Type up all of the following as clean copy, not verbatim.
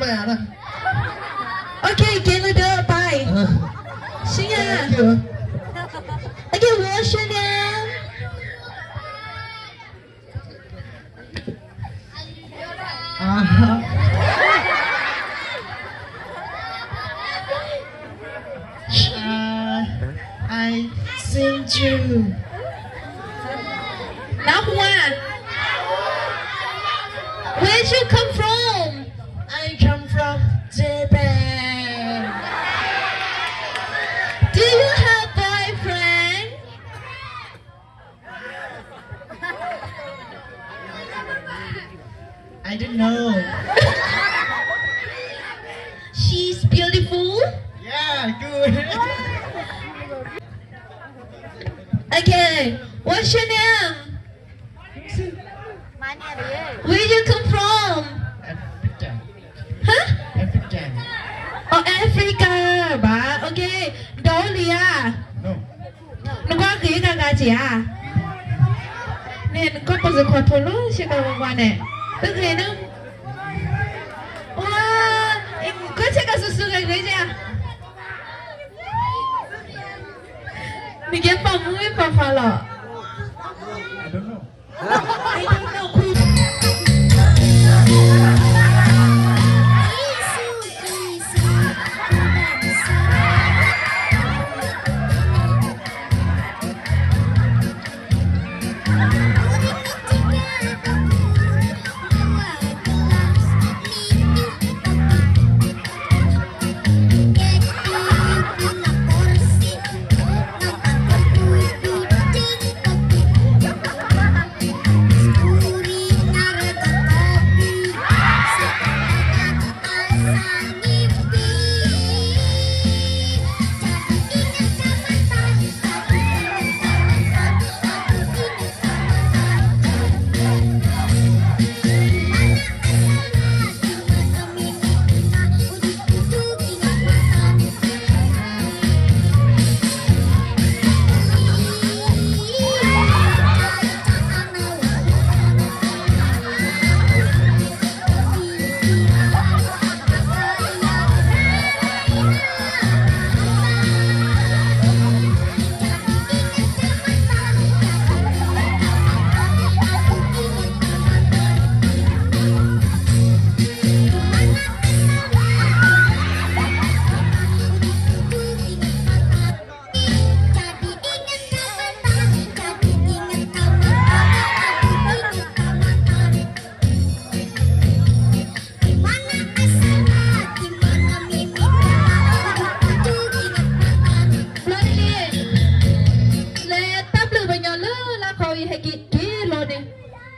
mẹ đó. Ok, get it up, bye. Xin à. Ok, what's your name? I sing you. Now what? Where you come from? I come from Japan. Do you have boyfriend? I don't know. She's beautiful. Yeah, good. Okay, what's your name? Where you come from? Africa. Huh? Africa. Oh, Africa, ba? Okay. Dolia. No. Nó có ghế gà chị à? Nên có bao giờ khỏi thổ lũ chị có qua nè. Tức ghế nữa. Wow, em có chị có sự ghế ghế chị à? Mình kiếm phòng mũi phòng phà lọ. I don't know. I don't know.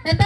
Let's